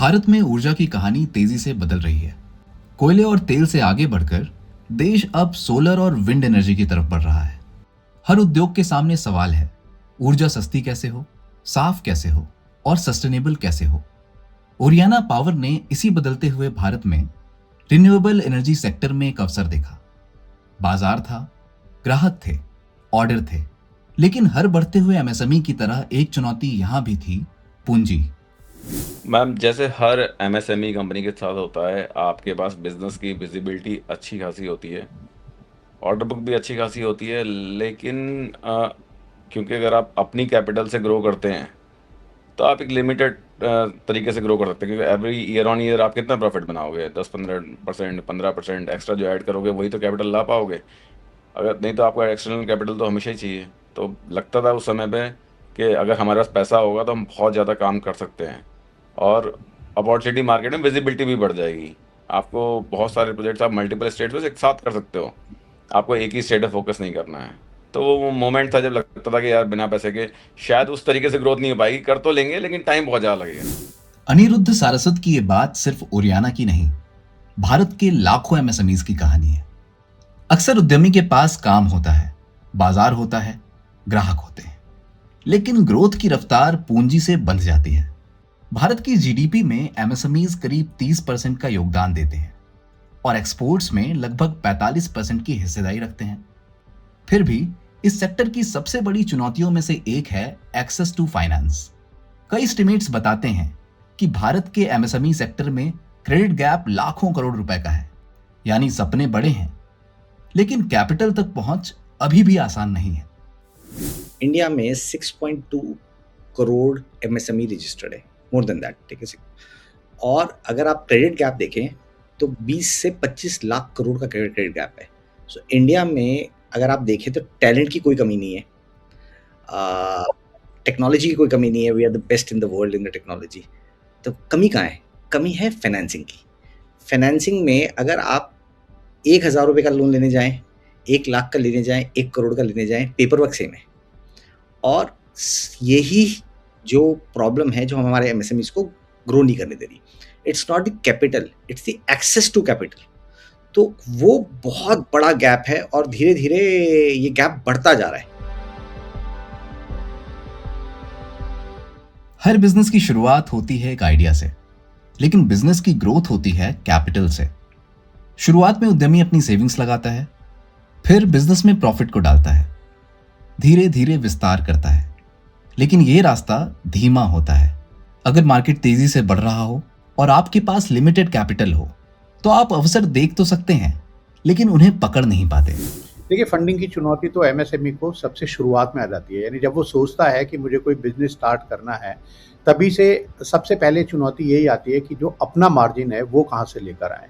भारत में ऊर्जा की कहानी तेजी से बदल रही है। कोयले और तेल से आगे बढ़कर देश अब सोलर और विंड एनर्जी की तरफ बढ़ रहा है। हर उद्योग के सामने सवाल है, ऊर्जा सस्ती कैसे हो, साफ कैसे हो और सस्टेनेबल कैसे हो। ओरियाना पावर ने इसी बदलते हुए भारत में रिन्यूएबल एनर्जी सेक्टर में एक अवसर देखा। बाजार था, ग्राहक थे, ऑर्डर थे, लेकिन हर बढ़ते हुए एमएसएमई की तरह एक चुनौती यहां भी थी, पूंजी। मैम, जैसे हर एमएसएमई कंपनी के साथ होता है, आपके पास बिजनेस की विजिबिलिटी अच्छी खासी होती है, ऑर्डर बुक भी अच्छी खासी होती है, लेकिन क्योंकि अगर आप अपनी कैपिटल से ग्रो करते हैं तो आप एक लिमिटेड तरीके से ग्रो कर सकते हैं, क्योंकि एवरी ईयर ऑन ईयर आप कितना प्रॉफिट बनाओगे? 10-15%, 15% एक्स्ट्रा जो ऐड करोगे वही तो कैपिटल ला पाओगे। अगर नहीं तो आपको एक्सटर्नल कैपिटल तो हमेशा ही चाहिए। तो लगता था उस समय पे कि अगर हमारे पास पैसा होगा तो हम बहुत ज़्यादा काम कर सकते हैं और अपॉर्चुनिटी मार्केट में विजिबिलिटी भी बढ़ जाएगी। आपको बहुत सारे प्रोजेक्ट्स आप मल्टीपल स्टेट पे एक साथ कर सकते हो, आपको एक ही स्टेट पे फोकस नहीं करना है। तो वो मोमेंट था जब लगता था कि यार बिना पैसे के शायद उस तरीके से ग्रोथ नहीं हो पाएगी, कर तो लेंगे लेकिन टाइम बहुत ज़्यादा लगेगा। अनिरुद्ध सारस्वत की ये बात सिर्फ ओरियाना की नहीं, भारत के लाखों एमएसएमईज की कहानी है। अक्सर उद्यमी के पास काम होता है, बाजार होता है, ग्राहक होते हैं, लेकिन ग्रोथ की रफ्तार पूंजी से बंध जाती है। भारत की जीडीपी में एमएसएमईज करीब 30% का योगदान देते हैं और एक्सपोर्ट्स में लगभग 45% की हिस्सेदारी रखते हैं। फिर भी इस सेक्टर की सबसे बड़ी चुनौतियों में से एक है एक्सेस टू फाइनेंस। कई एस्टिमेट्स बताते हैं कि भारत के एमएसएमई सेक्टर में क्रेडिट गैप लाखों करोड़ रुपए का है। यानी सपने बड़े हैं, लेकिन कैपिटल तक पहुंच अभी भी आसान नहीं है। इंडिया में 6.2 करोड़ एमएसएमई रजिस्टर्ड है, मोर देन दैट, ठीक है। और अगर आप क्रेडिट गैप देखें तो 20 से 25 लाख करोड़ का क्रेडिट गैप है। सो इंडिया में अगर आप देखें तो टैलेंट की कोई कमी नहीं है, टेक्नोलॉजी की कोई कमी नहीं है। We are the best in the world in the technology. तो कमी कहाँ है? कमी है फाइनेंसिंग की। फाइनेंसिंग में अगर आप 1,000 रुपये का लोन लेने जाएं, 1 लाख का लेने जाएं, 1 करोड़ का लेने जाएं, पेपर वर्क सेम है। और यही जो प्रॉब्लम है जो हमारे एमएसएमईज को ग्रो नहीं करने दे रही। It's not the capital, it's the access to capital. तो वो बहुत बड़ा गैप है और धीरे धीरे ये गैप बढ़ता जा रहा है। हर बिजनेस की शुरुआत होती है एक आइडिया से, लेकिन बिजनेस की ग्रोथ होती है कैपिटल से। शुरुआत में उद्यमी अपनी सेविंग्स लगाता है, फिर बिजनेस में प्रॉफिट को डालता है, धीरे धीरे विस्तार करता है। लेकिन यह रास्ता धीमा होता है। अगर मार्केट तेजी से बढ़ रहा हो और आपके पास लिमिटेड कैपिटल हो तो आप अवसर देख तो सकते हैं, लेकिन उन्हें पकड़ नहीं पाते। देखिए, फंडिंग की चुनौती तो एमएसएमई को सबसे शुरुआत में आ जाती है। यानी जब वो सोचता है कि मुझे कोई बिजनेस स्टार्ट करना है, तभी से सबसे पहले चुनौती यही आती है कि जो अपना मार्जिन है वो कहाँ से लेकर आए।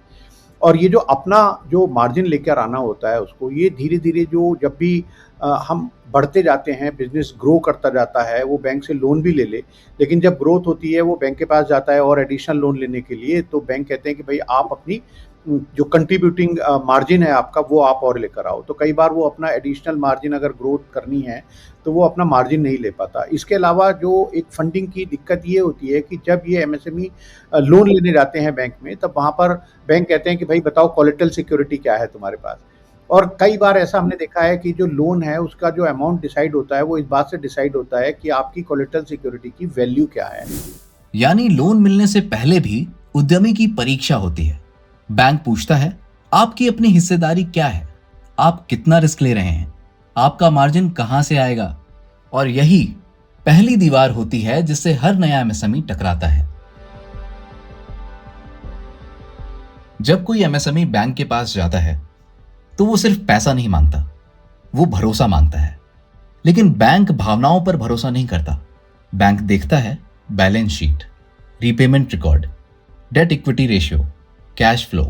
और ये जो अपना जो मार्जिन लेकर आना होता है उसको, ये धीरे धीरे जो जब भी हम बढ़ते जाते हैं, बिजनेस ग्रो करता जाता है, वो बैंक से लोन भी ले ले, लेकिन जब ग्रोथ होती है वो बैंक के पास जाता है और एडिशनल लोन लेने के लिए, तो बैंक कहते हैं कि भाई आप अपनी जो कंट्रीब्यूटिंग मार्जिन है आपका वो आप और लेकर आओ। तो कई बार वो अपना एडिशनल मार्जिन अगर ग्रोथ करनी है तो वो अपना मार्जिन नहीं ले पाता। इसके अलावा जो एक फंडिंग की दिक्कत ये होती है कि जब ये एमएसएमई लोन लेने जाते हैं बैंक में, तब वहाँ पर बैंक कहते हैं कि भाई बताओ कोलेटरल सिक्योरिटी क्या है तुम्हारे पास। और कई बार ऐसा हमने देखा है कि जो लोन है उसका जो अमाउंट डिसाइड होता है वो इस बात से डिसाइड होता है कि आपकी कोलेटरल सिक्योरिटी की वैल्यू क्या है। यानी लोन मिलने से पहले भी उद्यमी की परीक्षा होती है। बैंक पूछता है, आपकी अपनी हिस्सेदारी क्या है, आप कितना रिस्क ले रहे हैं, आपका मार्जिन कहां से आएगा। और यही पहली दीवार होती है जिससे हर नया एमएसएमई टकराता है। जब कोई एमएसएमई बैंक के पास जाता है तो वो सिर्फ पैसा नहीं मांगता, वो भरोसा मांगता है। लेकिन बैंक भावनाओं पर भरोसा नहीं करता। बैंक देखता है balance sheet, repayment record, debt equity ratio, cash flow,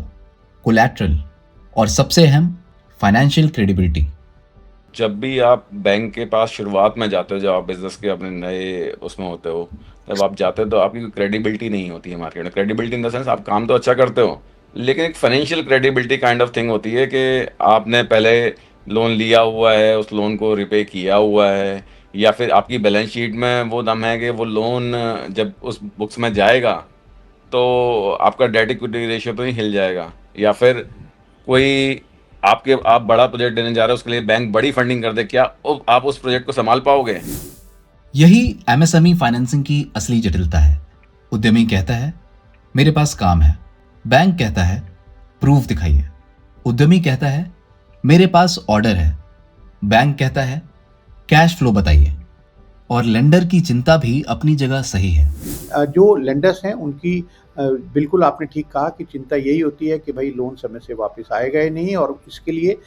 collateral और सबसे अहम फाइनेंशियल क्रेडिबिलिटी। जब भी आप बैंक के पास शुरुआत में जाते हो, जब आप बिजनेस के अपने नए उसमें होते हो, तब आप जाते हो तो आपकी क्रेडिबिलिटी नहीं होती है मार्केट में। क्रेडिबिलिटी इन द सेंस आप काम तो अच्छा करते हो, लेकिन एक financial credibility kind of thing होती है कि आपने पहले लोन लिया हुआ है, उस लोन को रिपे किया हुआ है, या फिर आपकी बैलेंस शीट में वो दम है कि वो लोन जब उस बुक्स में जाएगा तो आपका डेट इक्विटी रेशियो तो ही हिल जाएगा, या फिर कोई आप बड़ा प्रोजेक्ट देने जा रहे हो, उसके लिए बैंक बड़ी फंडिंग कर दे, क्या आप उस प्रोजेक्ट को संभाल पाओगे? यही एमएसएमई फाइनेंसिंग की असली जटिलता है। उद्यमी कहता है मेरे पास काम है, बैंक कहता है प्रूफ दिखाइए। उद्यमी कहता है मेरे पास ऑर्डर है, बैंक कहता है कैश फ्लो बताइए। और लेंडर की चिंता भी अपनी जगह सही है। जो लेंडर्स हैं उनकी बिल्कुल आपने ठीक कहा कि चिंता यही होती है कि भाई लोन समय से वापस आएगा ही नहीं, और इसके लिए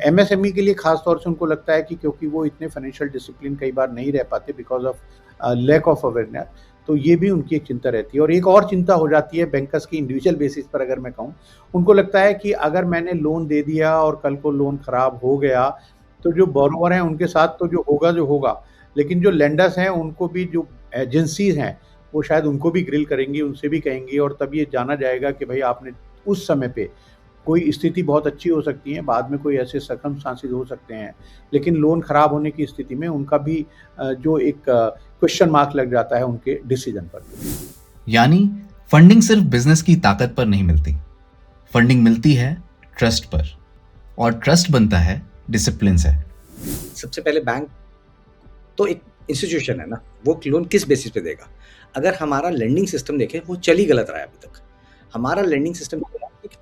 एमएसएमई के लिए खास तौर से उनको लगता है कि क्योंकि वो इतने फाइनेंशियल डिसिप्लिन कई बार नहीं रह पाते because of lack of awareness, तो ये भी उनकी एक चिंता रहती है। और एक और चिंता हो जाती है बैंकर्स की इंडिविजुअल बेसिस पर, अगर मैं कहूँ, उनको लगता है कि अगर मैंने लोन दे दिया और कल को लोन खराब हो गया तो जो बोरोवर हैं उनके साथ तो जो होगा, लेकिन जो लेंडर्स हैं उनको भी, जो एजेंसीज हैं वो शायद उनको भी ग्रिल करेंगी, उनसे भी कहेंगी, और तब ये जाना जाएगा कि भाई आपने उस समय पे, कोई स्थिति बहुत अच्छी हो सकती है, बाद में कोई ऐसे सर्कमस्टांसेस हो सकते हैं, लेकिन लोन खराब होने की स्थिति में उनका भी जो एक क्वेश्चन मार्क लग जाता है उनके डिसीजन पर। यानी फंडिंग सिर्फ बिजनेस की ताकत पर नहीं मिलती, फंडिंग मिलती है ट्रस्ट पर, और ट्रस्ट बनता है डिसिप्लिन से। सबसे पहले बैंक तो एक इंस्टीट्यूशन है ना, वो लोन किस बेसिस पे देगा? अगर हमारा लेंडिंग सिस्टम देखें, वो चल ही गलत रहा है अभी तक। हमारा लेंडिंग सिस्टम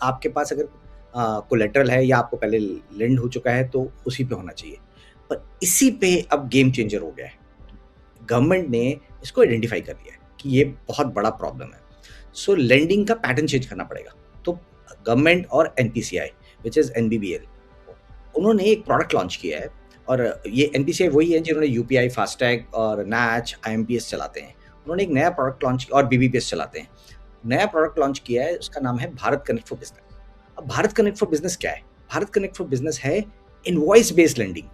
आपके पास अगर कोलेटरल है या आपको पहले लेंड हो चुका है तो उसी पे होना चाहिए, पर इसी पे अब गेम चेंजर हो गया है। गवर्नमेंट ने इसको आइडेंटिफाई कर लिया है कि ये बहुत बड़ा प्रॉब्लम है, सो लेंडिंग का पैटर्न चेंज करना पड़ेगा। तो गवर्नमेंट और एनपीसीआई विच इज़ एनबीबीएल, उन्होंने एक प्रोडक्ट लॉन्च किया है, और ये एनपीसीआई वही है जिन्होंने यूपीआई, फास्टैग और नैच, आईएमपीएस चलाते हैं। उन्होंने एक नया प्रोडक्ट लॉन्च किया, और बीबीपीएस चलाते हैं। नया प्रोडक्ट लॉन्च किया है, उसका नाम है भारत कनेक्ट फॉर बिजनेस। अब भारत कनेक्ट फॉर बिजनेस क्या है? भारत कनेक्ट फॉर बिजनेस है इनवॉइस बेस्ड लेंडिंग।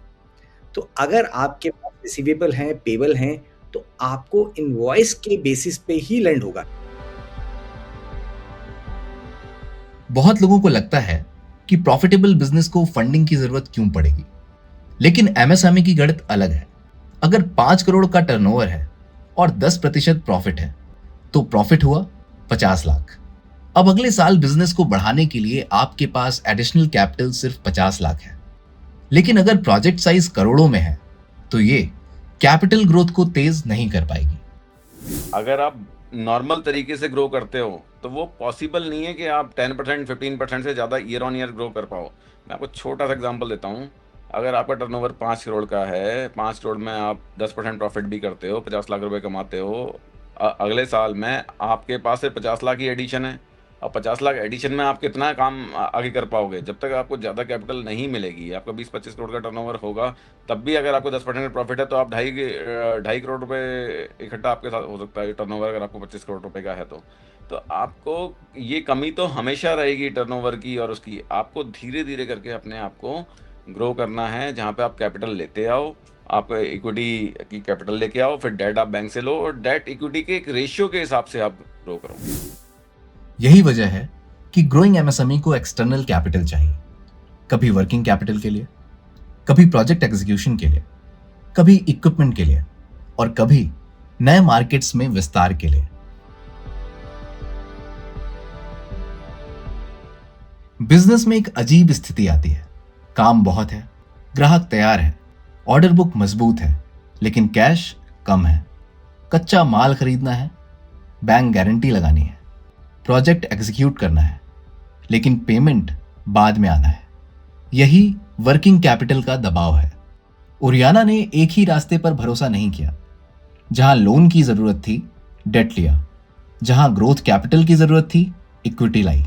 तो अगर आपके पास रिसीवेबल हैं, पेबल हैं, तो आपको इनवॉइस के बेसिस पे ही लेंड होगा। बहुत लोगों को लगता है कि प्रॉफिटेबल बिजनेस को फंडिंग की जरूरत क्यों पड़ेगी, लेकिन एमएसएमई की गणित अलग है। अगर 5 करोड़ का टर्नओवर है और 10% प्रॉफिट है तो प्रॉफिट हुआ 50 लाख। अब अगले साल बिजनेस को बढ़ाने के लिए आपके पास एडिशनल कैपिटल सिर्फ 50 लाख है, लेकिन अगर प्रोजेक्ट साइज करोड़ों में है तो ये कैपिटल ग्रोथ को तेज नहीं कर पाएगी। अगर आप नॉर्मल तरीके से ग्रो करते हो तो वो पॉसिबल नहीं है कि आप 10%, 15% से ज़्यादा ईयर ऑन ईयर ग्रो कर पाओ। मैं आपको छोटा सा एग्जांपल देता हूँ। अगर आपका टर्नओवर 5 करोड़ का है, 5 करोड़ में आप 10% प्रॉफिट भी करते हो, 50 लाख रुपए कमाते हो, अगले साल में आपके पास सिर्फ 50 लाख ही एडिशन है। अब 50 लाख एडिशन में आप कितना काम आगे कर पाओगे? जब तक आपको ज़्यादा कैपिटल नहीं मिलेगी, आपका 20-25 करोड़ का टर्नओवर होगा, तब भी अगर आपको 10% प्रॉफिट है तो आप 2.5 करोड़ रुपए इकट्ठा आपके साथ हो सकता है टर्नओवर, अगर आपको 25 करोड़ रुपए का है तो आपको ये कमी तो हमेशा रहेगी टर्नओवर की और उसकी। आपको धीरे धीरे करके अपने आप को ग्रो करना है, जहाँ पे आप कैपिटल लेते आओ, आप इक्विटी की कैपिटल लेके आओ, फिर डेट आप बैंक से लो, और डेट इक्विटी के एक रेशियो के हिसाब से आप ग्रो करो। यही वजह है कि ग्रोइंग एमएसएमई को एक्सटर्नल कैपिटल चाहिए, कभी वर्किंग कैपिटल के लिए, कभी प्रोजेक्ट एग्जीक्यूशन के लिए, कभी इक्विपमेंट के लिए, और कभी नए मार्केट्स में विस्तार के लिए। बिजनेस में एक अजीब स्थिति आती है। काम बहुत है, ग्राहक तैयार है, ऑर्डर बुक मजबूत है, लेकिन कैश कम है। कच्चा माल खरीदना है, बैंक गारंटी लगानी है, प्रोजेक्ट एग्जीक्यूट करना है, लेकिन पेमेंट बाद में आना है। यही वर्किंग कैपिटल का दबाव है। ओरियाना ने एक ही रास्ते पर भरोसा नहीं किया। जहां लोन की जरूरत थी, डेट लिया। जहां ग्रोथ कैपिटल की जरूरत थी, इक्विटी लाई।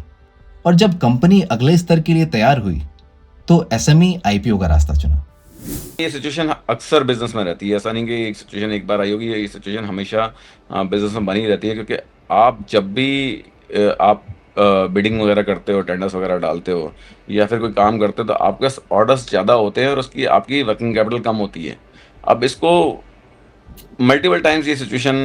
और जब कंपनी अगले स्तर के लिए तैयार हुई तो एसएमई आईपीओ का रास्ता चुना। ये सिचुएशन अक्सर बिजनेस में रहती है। ऐसा नहीं कि एक सिचुएशन एक बार आई होगी, ये सिचुएशन हमेशा बिजनेस में बनी रहती है, क्योंकि आप जब भी आप बिडिंग वगैरह करते हो, टेंडर्स वगैरह डालते हो या फिर कोई काम करते हो, तो आपके पास ऑर्डर्स ज़्यादा होते हैं और उसकी आपकी वर्किंग कैपिटल कम होती है। अब इसको मल्टीपल टाइम्स ये सिचुएशन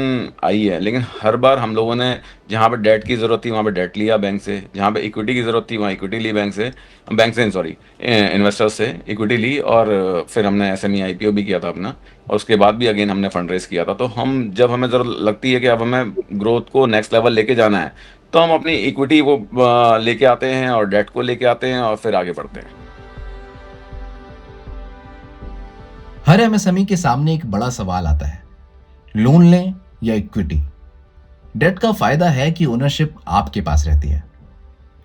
आई है, लेकिन हर बार हम लोगों ने जहाँ पे डेट की ज़रूरत थी वहाँ पे डेट लिया बैंक से, जहाँ पे इक्विटी की ज़रूरत थी वहाँ इक्विटी ली बैंक से इन्वेस्टर्स से इक्विटी ली, और फिर हमने एसएमई आईपीओ भी किया था अपना, और उसके बाद भी अगेन हमने फंड रेज किया था। तो जब हमें ज़रूरत लगती है कि अब हमें ग्रोथ को नेक्स्ट लेवल लेके जाना है, तो हम अपनी इक्विटी वो लेके आते हैं और डेट को लेके आते हैं और फिर आगे बढ़ते हैं। हर एमएसएमई के सामने एक बड़ा सवाल आता है, लोन लें या इक्विटी। डेट का फायदा है कि ओनरशिप आपके पास रहती है,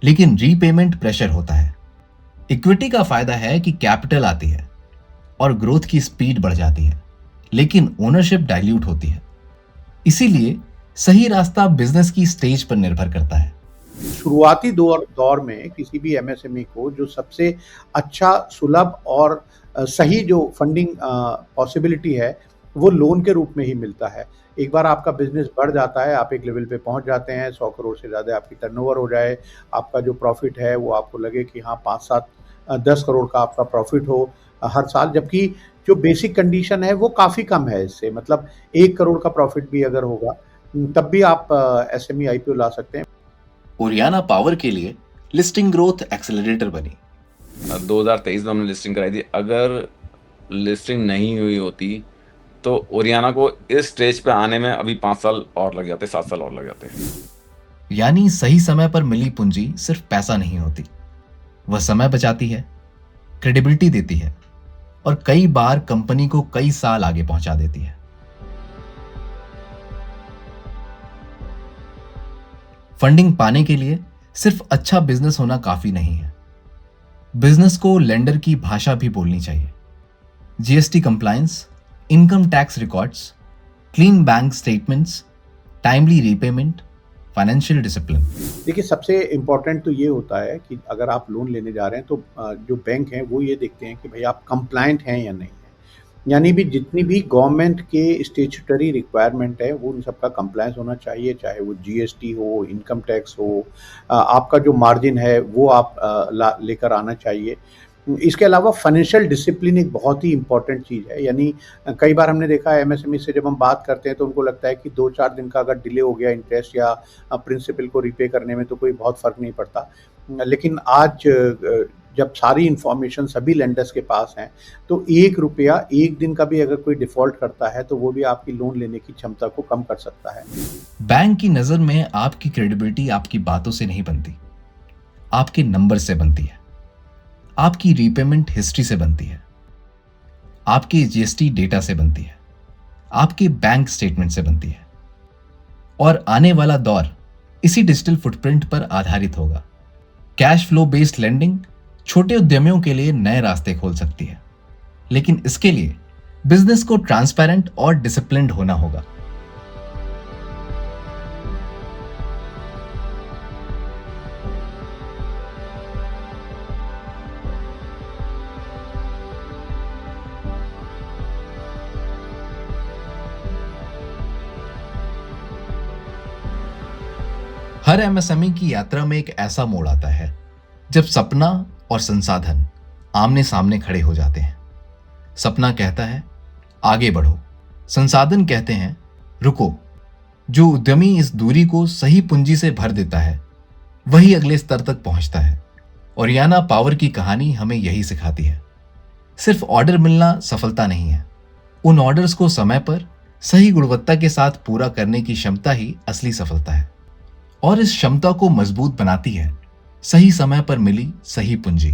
लेकिन रीपेमेंट प्रेशर होता है। इक्विटी का फायदा है कि कैपिटल आती है और ग्रोथ की स्पीड बढ़ जाती है, लेकिन ओनरशिप डाइल्यूट होती है। इसीलिए सही रास्ता बिजनेस की स्टेज पर निर्भर करता है। शुरुआती दौर में किसी भी एमएसएमई को जो सबसे अच्छा, सुलभ और सही जो फंडिंग पॉसिबिलिटी है वो लोन के रूप में ही मिलता है। एक बार आपका बिजनेस बढ़ जाता है, आप एक लेवल पे पहुंच जाते हैं, 100 करोड़ से ज़्यादा आपकी टर्नओवर हो जाए, आपका जो प्रॉफिट है वो आपको लगे कि हाँ 5-7 10 करोड़ का आपका प्रॉफिट हो हर साल, जबकि जो बेसिक कंडीशन है वो काफ़ी कम है इससे, मतलब 1 करोड़ का प्रॉफिट भी अगर होगा तब भी आप एसएमई आईपीओ ला सकते हैं। ओरियाना पावर के लिए लिस्टिंग ग्रोथ एक्सेलरेटर बनी। 2023 में हमने लिस्टिंग कराई थी। अगर लिस्टिंग नहीं हुई होती तो ओरियाना को इस स्टेज पे आने में अभी 5 साल और लग जाते, 7 साल और लग जाते। यानी सही समय पर मिली पूंजी सिर्फ पैसा नहीं होती, वह समय बचाती है, क्रेडिबिलिटी देती है और कई बार कंपनी को कई साल आगे पहुंचा देती है। फंडिंग पाने के लिए सिर्फ अच्छा बिजनेस होना काफी नहीं है, बिजनेस को लेंडर की भाषा भी बोलनी चाहिए। GST compliance, income tax records, clean bank statements, timely repayment, financial discipline. देखिए, सबसे इम्पोर्टेंट तो ये होता है कि अगर आप लोन लेने जा रहे हैं तो जो बैंक हैं वो ये देखते हैं कि भाई आप कंप्लायंट हैं या नहीं है, यानी भी जितनी भी गवर्नमेंट के स्टेचुटरी रिक्वायरमेंट है वो उन सबका कंप्लायंस होना चाहिए, चाहे वो जीएसटी हो, इनकम टैक्स हो, आपका जो मार्जिन है वो आप लेकर आना चाहिए। इसके अलावा फाइनेंशियल डिसिप्लिन एक बहुत ही इंपॉर्टेंट चीज़ है। यानी कई बार हमने देखा है एमएसएमई से जब हम बात करते हैं तो उनको लगता है कि 2-4 दिन का अगर डिले हो गया इंटरेस्ट या प्रिंसिपल को रिपे करने में तो कोई बहुत फ़र्क नहीं पड़ता, लेकिन आज जब सारी इन्फॉर्मेशन सभी लेंडर्स के पास हैं तो 1 रुपया 1 दिन का भी अगर कोई डिफ़ॉल्ट करता है तो वो भी आपकी लोन लेने की क्षमता को कम कर सकता है। बैंक की नज़र में आपकी क्रेडिबिलिटी आपकी बातों से नहीं बनती, आपके नंबर से बनती है, आपकी रीपेमेंट हिस्ट्री से बनती है, आपके जीएसटी डेटा से बनती है, आपके बैंक स्टेटमेंट से बनती है। और आने वाला दौर इसी डिजिटल फुटप्रिंट पर आधारित होगा। कैश फ्लो बेस्ड लेंडिंग छोटे उद्यमियों के लिए नए रास्ते खोल सकती है, लेकिन इसके लिए बिजनेस को ट्रांसपेरेंट और डिसिप्लिन्ड होना होगा। हर एमएसएमई की यात्रा में एक ऐसा मोड़ आता है जब सपना और संसाधन आमने सामने खड़े हो जाते हैं। सपना कहता है आगे बढ़ो, संसाधन कहते हैं रुको। जो उद्यमी इस दूरी को सही पूंजी से भर देता है वही अगले स्तर तक पहुंचता है। ओरियाना पावर की कहानी हमें यही सिखाती है। सिर्फ ऑर्डर मिलना सफलता नहीं है, उन ऑर्डर्स को समय पर सही गुणवत्ता के साथ पूरा करने की क्षमता ही असली सफलता है। और इस क्षमता को मजबूत बनाती है सही समय पर मिली सही पूंजी।